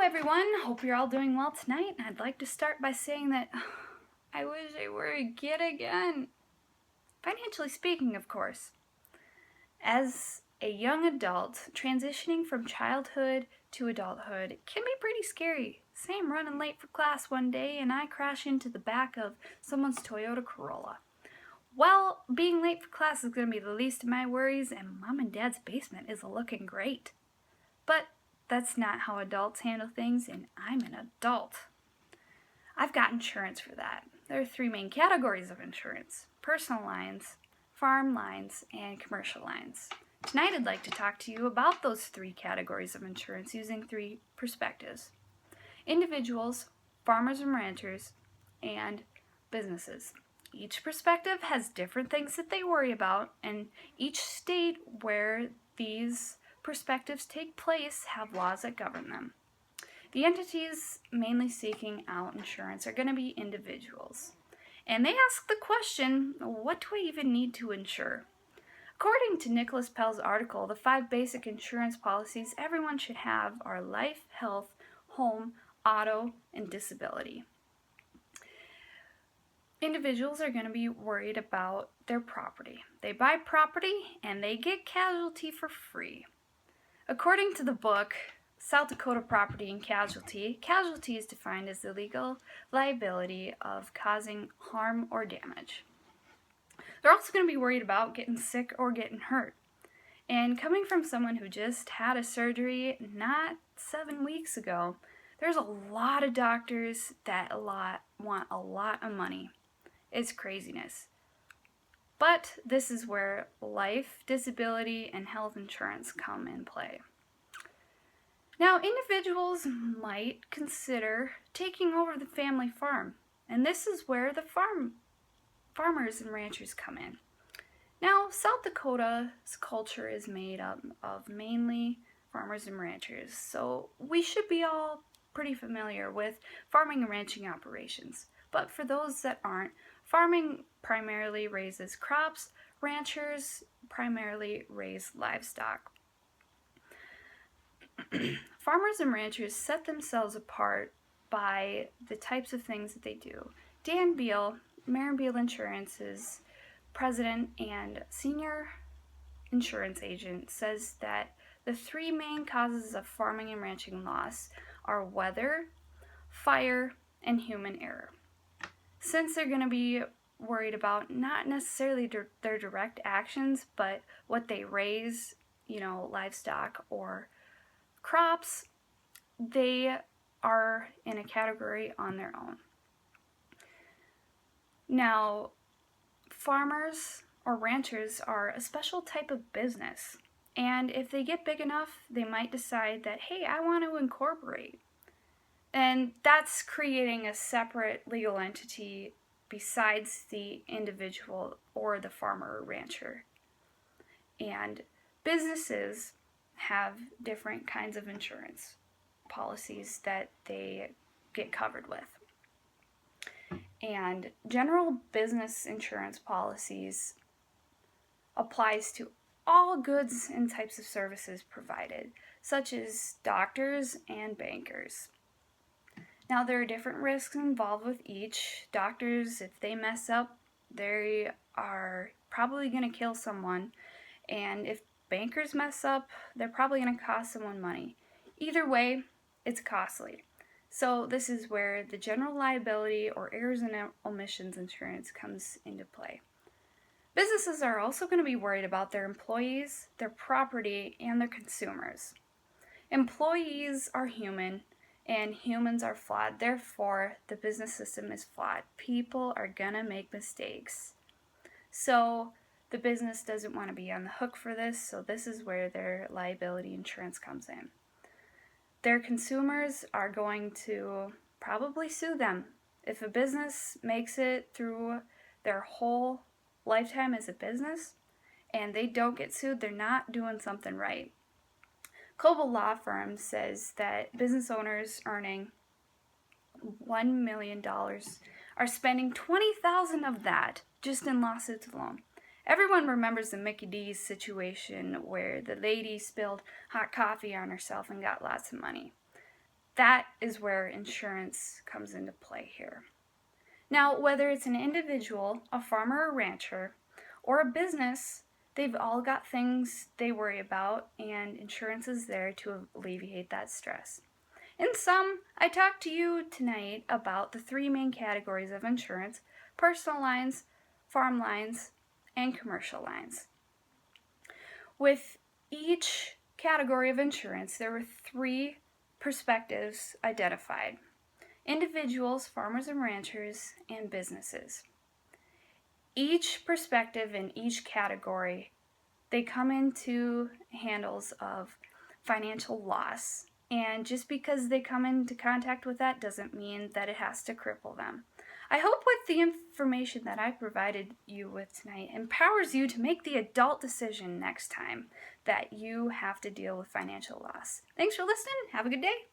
everyone, hope you're all doing well tonight. I'd like to start by saying that I wish I were a kid again. Financially speaking, of course. As a young adult, transitioning from childhood to adulthood can be pretty scary. Say I'm running late for class one day and I crash into the back of someone's Toyota Corolla. Well, being late for class is going to be the least of my worries, and Mom and Dad's basement is looking great. But that's not how adults handle things, and I'm an adult. I've got insurance for that. There are three main categories of insurance: personal lines, farm lines, and commercial lines. Tonight I'd like to talk to you about those three categories of insurance using three perspectives: individuals, farmers and ranchers, and businesses. Each perspective has different things that they worry about, and each state where these perspectives take place have laws that govern them. The entities mainly seeking out insurance are going to be individuals. And they ask the question, what do I even need to insure? According to Nicholas Pell's article, the 5 basic insurance policies everyone should have are life, health, home, auto, and disability. Individuals are going to be worried about their property. They buy property and they get casualty for free. According to the book, South Dakota Property and Casualty, casualty is defined as the legal liability of causing harm or damage. They're also going to be worried about getting sick or getting hurt. And coming from someone who just had a surgery not 7 weeks ago, there's a lot of doctors that want a lot of money. It's craziness. But this is where life, disability, and health insurance come in play. Now, individuals might consider taking over the family farm, and this is where the farmers and ranchers come in. Now, South Dakota's culture is made up of mainly farmers and ranchers, so we should be all pretty familiar with farming and ranching operations. But for those that aren't, farming primarily raises crops, ranchers primarily raise livestock. Farmers and ranchers set themselves apart by the types of things that they do. Dan Beal, Marin Beal Insurance's president and senior insurance agent, says that the 3 main causes of farming and ranching loss are weather, fire, and human error. Since they're going to be worried about not necessarily their direct actions, but what they raise, livestock or crops, they are in a category on their own. Now, farmers or ranchers are a special type of business, and if they get big enough, they might decide that, hey, I want to incorporate. And that's creating a separate legal entity besides the individual or the farmer or rancher. And businesses have different kinds of insurance policies that they get covered with. And general business insurance policies applies to all goods and types of services provided, such as doctors and bankers. Now, there are different risks involved with each. Doctors, if they mess up, they are probably going to kill someone. And if bankers mess up, they're probably going to cost someone money. Either way, it's costly. So this is where the general liability or errors and omissions insurance comes into play. Businesses are also going to be worried about their employees, their property, and their consumers. Employees are human, and humans are flawed. Therefore, the business system is flawed. People are going to make mistakes. So the business doesn't want to be on the hook for this, so this is where their liability insurance comes in. Their consumers are going to probably sue them. If a business makes it through their whole lifetime as a business and they don't get sued, they're not doing something right. Coble Law Firm says that business owners earning $1 million are spending $20,000 of that just in lawsuits alone. Everyone remembers the Mickey D's situation where the lady spilled hot coffee on herself and got lots of money. That is where insurance comes into play here. Now, whether it's an individual, a farmer or rancher, or a business, they've all got things they worry about, and insurance is there to alleviate that stress. In sum, I talked to you tonight about the three main categories of insurance: personal lines, farm lines, and commercial lines. With each category of insurance, there were three perspectives identified: individuals, farmers and ranchers, and businesses. Each perspective in each category, they come into handles of financial loss. And just because they come into contact with that doesn't mean that it has to cripple them. I hope with the information that I provided you with tonight empowers you to make the adult decision next time that you have to deal with financial loss. Thanks for listening. Have a good day.